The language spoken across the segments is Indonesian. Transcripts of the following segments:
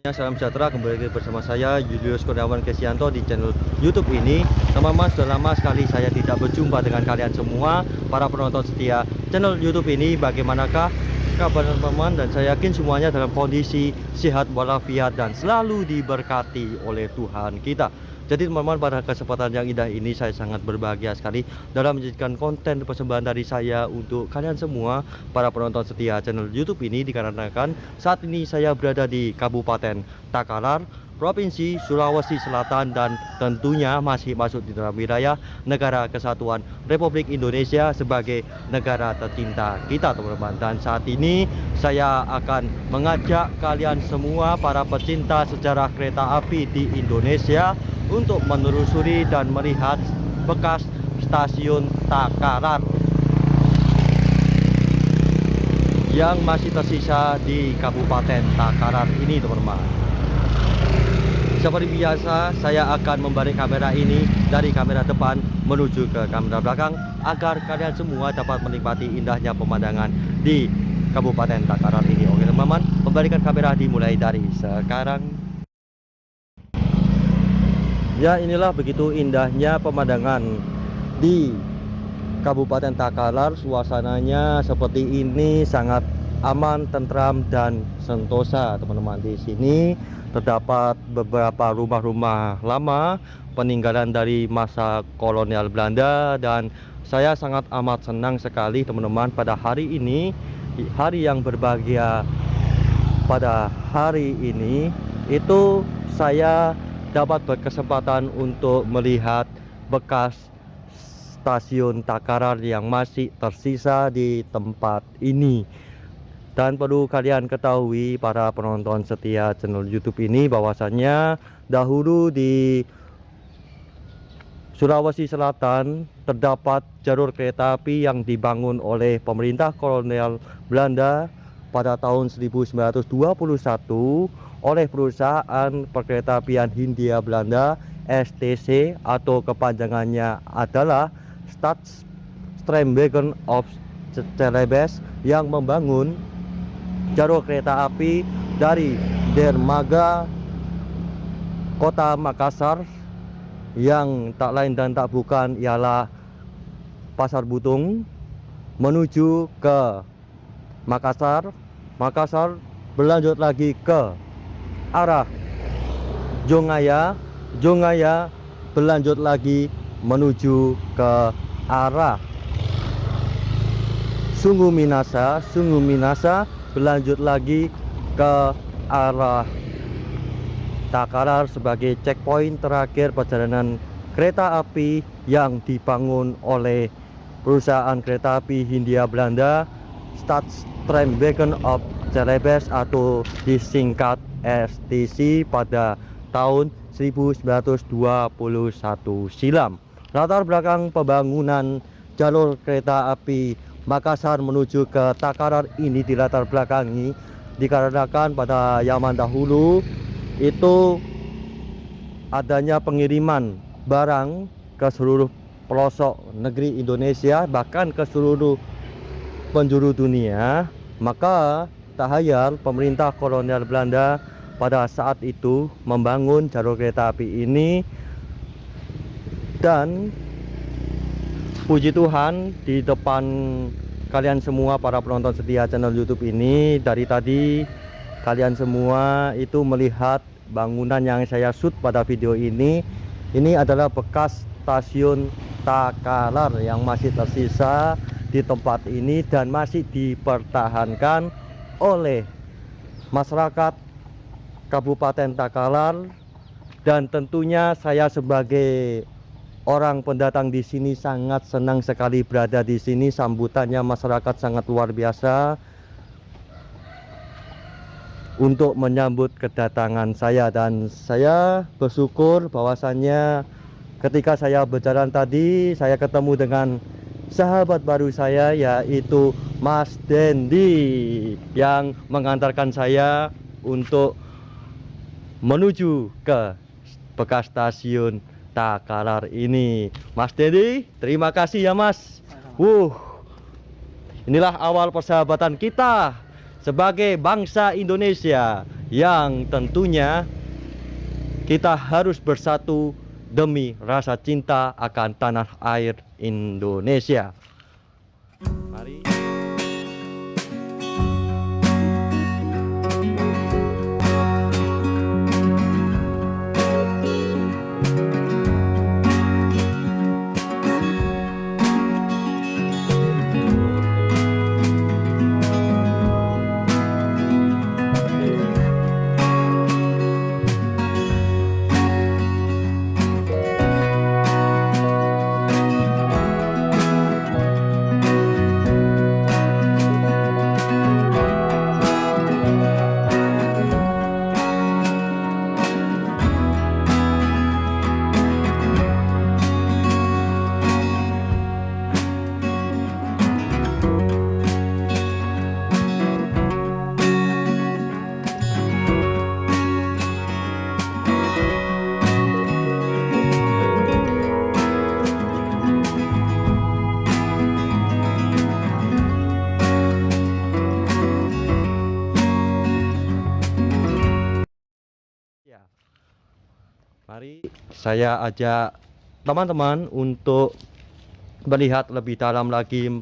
Salam sejahtera, kembali lagi bersama saya Julius Kurniawan Kesianto di channel YouTube ini. Teman-teman, sudah lama sekali saya tidak berjumpa dengan kalian semua para penonton setia channel YouTube ini. Bagaimanakah kabar teman-teman? Dan saya yakin semuanya dalam kondisi sehat walafiat dan selalu diberkati oleh Tuhan kita. Jadi teman-teman, pada kesempatan yang indah ini saya sangat berbahagia sekali dalam menjadikan konten persembahan dari saya untuk kalian semua para penonton setia channel YouTube ini, dikarenakan saat ini saya berada di Kabupaten Takalar, Provinsi Sulawesi Selatan, dan tentunya masih masuk di dalam wilayah Negara Kesatuan Republik Indonesia sebagai negara tercinta kita teman-teman. Dan saat ini saya akan mengajak kalian semua para pecinta sejarah kereta api di Indonesia untuk menelusuri dan melihat bekas stasiun Takalar yang masih tersisa di Kabupaten Takalar ini teman-teman. Seperti biasa, saya akan membalik kamera ini dari kamera depan menuju ke kamera belakang agar kalian semua dapat menikmati indahnya pemandangan di Kabupaten Takalar ini. Oke teman-teman, membalikan kamera dimulai dari sekarang. Ya, inilah begitu indahnya pemandangan di Kabupaten Takalar. Suasananya seperti ini, sangat aman, tentram, dan sentosa teman-teman. Di sini terdapat beberapa rumah-rumah lama peninggalan dari masa kolonial Belanda, dan saya sangat amat senang sekali teman-teman pada hari ini, hari yang berbahagia. Pada hari ini itu saya dapat berkesempatan untuk melihat bekas stasiun Takalar yang masih tersisa di tempat ini. Dan perlu kalian ketahui para penonton setia channel YouTube ini, bahwasannya dahulu di Sulawesi Selatan terdapat jalur kereta api yang dibangun oleh pemerintah kolonial Belanda pada tahun 1921 oleh perusahaan perkeretaapian Hindia Belanda STC, atau kepanjangannya adalah Staatsstrandwegen of Celebes, yang membangun jalur kereta api dari dermaga kota Makassar, yang tak lain dan tak bukan ialah Pasar Butung, menuju ke Makassar. Makassar berlanjut lagi ke arah Jongaya, Jongaya berlanjut lagi menuju ke arah Sungu Minasa, Sungu Minasa berlanjut lagi ke arah Takalar sebagai checkpoint terakhir perjalanan kereta api yang dibangun oleh perusahaan kereta api Hindia Belanda Staatsstrandwegen of Celebes, atau disingkat STC, pada tahun 1921 silam. Latar belakang pembangunan jalur kereta api Makassar menuju ke Takalar ini dilatar belakangi dikarenakan pada zaman dahulu itu adanya pengiriman barang ke seluruh pelosok negeri Indonesia, bahkan ke seluruh penjuru dunia. Maka tak hayal pemerintah kolonial Belanda pada saat itu membangun jalur kereta api ini, dan puji Tuhan di depan kalian semua para penonton setia channel YouTube ini, dari tadi kalian semua itu melihat bangunan yang saya shoot pada video ini. Ini adalah bekas stasiun Takalar yang masih tersisa di tempat ini dan masih dipertahankan oleh masyarakat Kabupaten Takalar. Dan tentunya saya sebagai orang pendatang di sini sangat senang sekali berada di sini. Sambutannya masyarakat sangat luar biasa untuk menyambut kedatangan saya, dan saya bersyukur bahwasannya ketika saya berjalan tadi saya ketemu dengan sahabat baru saya, yaitu Mas Dendi, yang mengantarkan saya untuk menuju ke bekas stasiun Takalar ini. Mas Dendi, terima kasih ya Mas. Inilah awal persahabatan kita sebagai bangsa Indonesia yang tentunya kita harus bersatu demi rasa cinta akan tanah air Indonesia. Mari. Ya. Mari saya ajak teman-teman untuk melihat lebih dalam lagi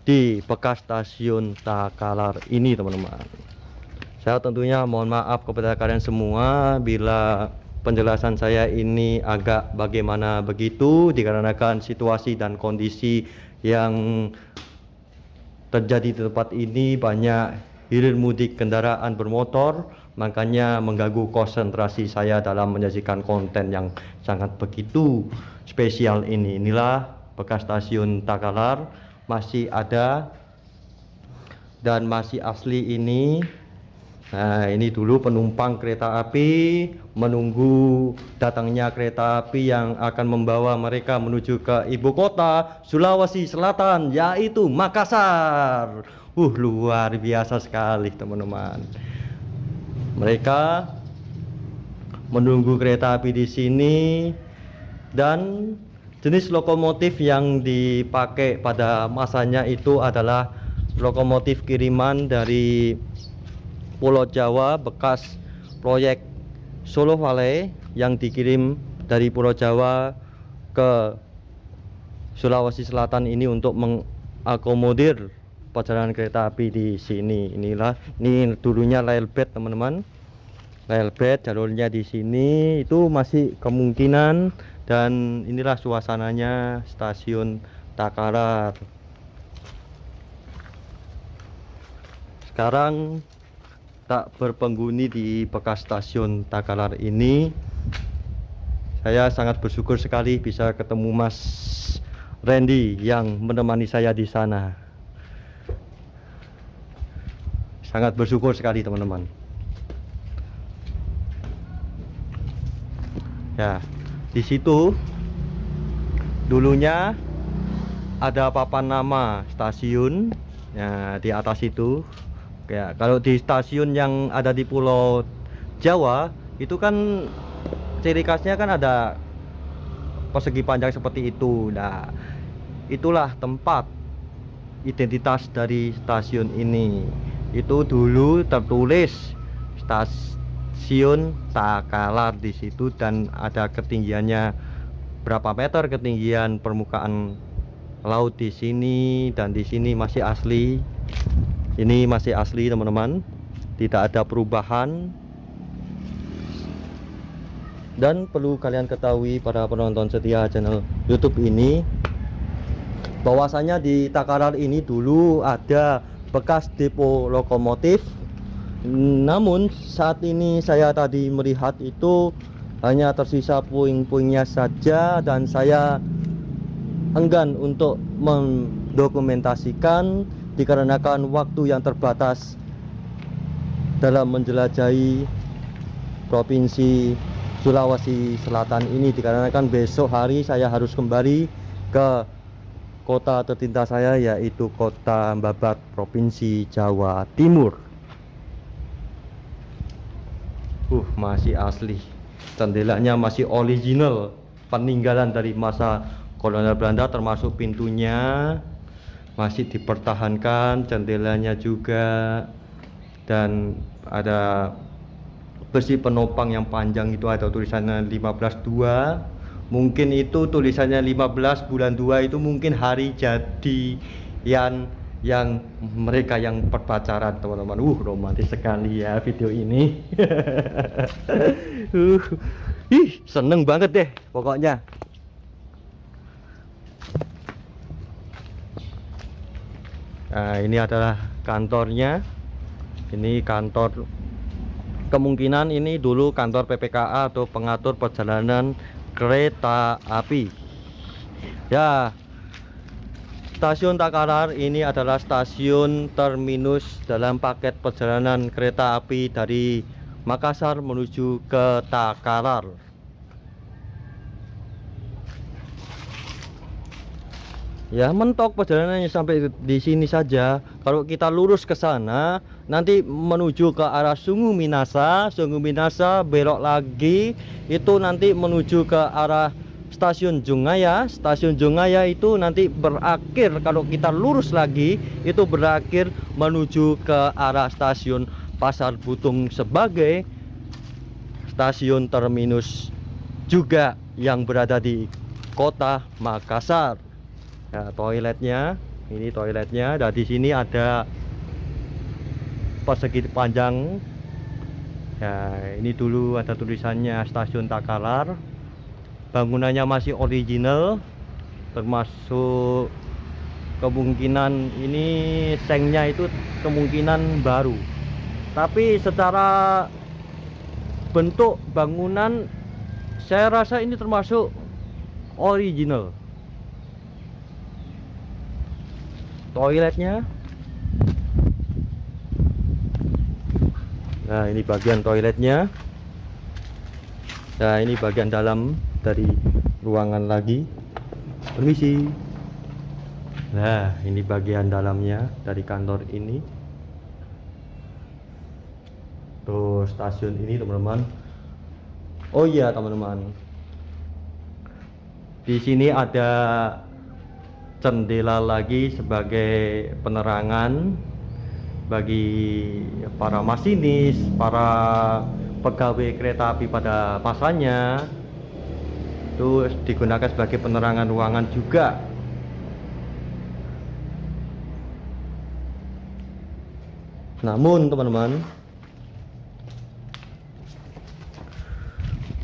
di bekas stasiun Takalar ini, teman-teman. Saya tentunya mohon maaf kepada kalian semua bila penjelasan saya ini agak bagaimana begitu, dikarenakan situasi dan kondisi yang terjadi di tempat ini banyak hilir mudik kendaraan bermotor, makanya mengganggu konsentrasi saya dalam menyajikan konten yang sangat begitu spesial ini. Inilah bekas stasiun Takalar, masih ada dan masih asli ini. Nah, ini dulu penumpang kereta api menunggu datangnya kereta api yang akan membawa mereka menuju ke ibu kota Sulawesi Selatan, yaitu Makassar. Luar biasa sekali, teman-teman. Mereka menunggu kereta api di sini, dan jenis lokomotif yang dipakai pada masanya itu adalah lokomotif kiriman dari Pulau Jawa bekas proyek Solo Valley yang dikirim dari Pulau Jawa ke Sulawesi Selatan ini untuk mengakomodir perjalanan kereta api di sini. Ini dulunya rail bed, teman-teman. Rail bed, jalurnya di sini itu masih kemungkinan, dan inilah suasananya stasiun Takalar. Sekarang tak berpenghuni di bekas stasiun Takalar ini. Saya sangat bersyukur sekali bisa ketemu Mas Randy yang menemani saya di sana. Sangat bersyukur sekali, teman-teman. Ya, di situ dulunya ada papan nama stasiun. Ya, di atas itu. Ya, kalau di stasiun yang ada di Pulau Jawa itu kan ciri khasnya kan ada persegi panjang seperti itu. Nah, itulah tempat identitas dari stasiun ini. Itu dulu tertulis stasiun Takalar di situ, dan ada ketinggiannya berapa meter ketinggian permukaan laut di sini, dan di sini masih asli. Ini masih asli, teman-teman, tidak ada perubahan. Dan perlu kalian ketahui para penonton setia channel YouTube ini, bahwasanya di Takalar ini dulu ada bekas depo lokomotif. Namun saat ini saya tadi melihat itu hanya tersisa puing-puingnya saja, dan saya enggan untuk mendokumentasikan dikarenakan waktu yang terbatas dalam menjelajahi provinsi Sulawesi Selatan ini, dikarenakan besok hari saya harus kembali ke kota tercinta saya, yaitu kota Babat, provinsi Jawa Timur. Masih asli, jendelanya masih original, peninggalan dari masa kolonial Belanda, termasuk pintunya masih dipertahankan, jendelanya juga, dan ada besi penopang yang panjang itu ada tulisannya 15.2. Mungkin itu tulisannya 15 bulan 2 itu mungkin hari jadi yang mereka yang berpacaran, teman-teman. Romantis sekali ya video ini. Seneng banget deh pokoknya. Nah, ini adalah kantornya. Ini kantor, kemungkinan ini dulu kantor PPKA atau pengatur perjalanan kereta api. Ya, stasiun Takalar ini adalah stasiun terminus dalam paket perjalanan kereta api dari Makassar menuju ke Takalar. Ya, mentok perjalanannya sampai di sini saja. Kalau kita lurus ke sana, nanti menuju ke arah Sungu Minasa belok lagi, itu nanti menuju ke arah Stasiun Jongaya. Stasiun Jongaya itu nanti berakhir, kalau kita lurus lagi, itu berakhir menuju ke arah Stasiun Pasar Butung sebagai stasiun terminus juga yang berada di kota Makassar. Ya, toiletnya, ini toiletnya. Dan di sini ada persegi panjang. Ya, ini dulu ada tulisannya Stasiun Takalar. Bangunannya masih original, termasuk kemungkinan ini sengnya itu kemungkinan baru. Tapi secara bentuk bangunan saya rasa ini termasuk original. Toiletnya, nah ini bagian toiletnya. Nah ini bagian dalam dari ruangan lagi. Permisi. Nah ini bagian dalamnya dari kantor ini. Tuh stasiun ini teman-teman. Oh iya teman-teman, di sini ada jendela lagi sebagai penerangan bagi para masinis, para pegawai kereta api pada masanya. Itu digunakan sebagai penerangan ruangan juga. Namun teman-teman,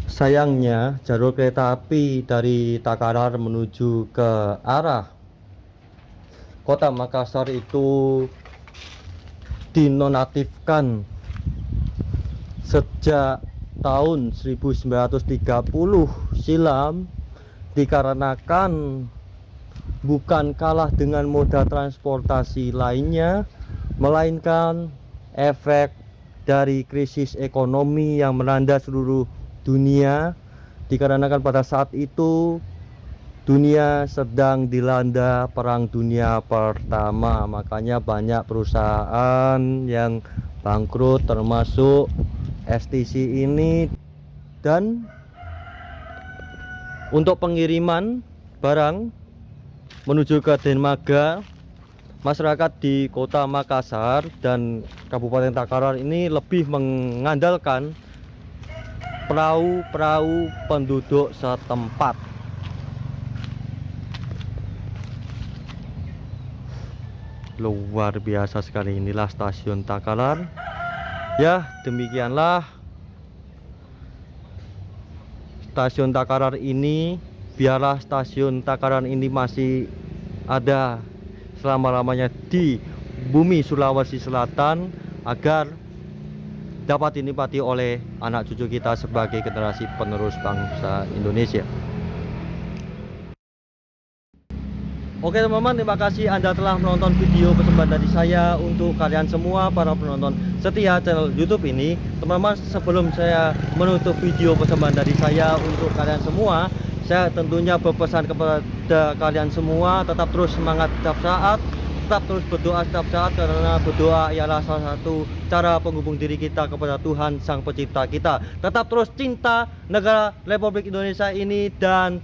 sayangnya jalur kereta api dari Takalar menuju ke arah kota Makassar itu dinonaktifkan sejak tahun 1930 silam, dikarenakan bukan kalah dengan moda transportasi lainnya, melainkan efek dari krisis ekonomi yang melanda seluruh dunia, dikarenakan pada saat itu dunia sedang dilanda Perang Dunia Pertama. Makanya banyak perusahaan yang bangkrut, termasuk STC ini. Dan untuk pengiriman barang menuju ke Dermaga, masyarakat di kota Makassar dan Kabupaten Takalar ini lebih mengandalkan perahu-perahu penduduk setempat. Luar biasa sekali, inilah stasiun Takalar. Ya, demikianlah stasiun Takalar ini. Biarlah stasiun Takalar ini masih ada selama-lamanya di bumi Sulawesi Selatan, agar dapat dinikmati oleh anak cucu kita sebagai generasi penerus bangsa Indonesia. Oke teman-teman, terima kasih Anda telah menonton video persembahan dari saya untuk kalian semua para penonton setia channel YouTube ini. Teman-teman, sebelum saya menutup video persembahan dari saya untuk kalian semua, saya tentunya berpesan kepada kalian semua, tetap terus semangat setiap saat, tetap terus berdoa setiap saat, karena berdoa ialah salah satu cara penghubung diri kita kepada Tuhan Sang Pencipta kita. Tetap terus cinta negara Republik Indonesia ini, dan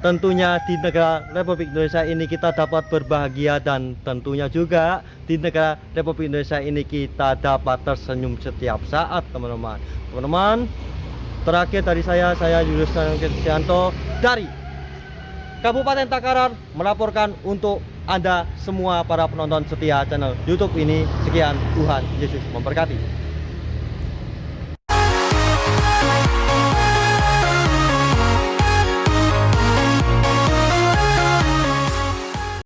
tentunya di negara Republik Indonesia ini kita dapat berbahagia, dan tentunya juga di negara Republik Indonesia ini kita dapat tersenyum setiap saat, teman-teman. Teman-teman, terakhir dari saya Julius Kristianto dari Kabupaten Takarar melaporkan untuk Anda semua para penonton setia channel YouTube ini. Sekian, Tuhan Yesus memberkati.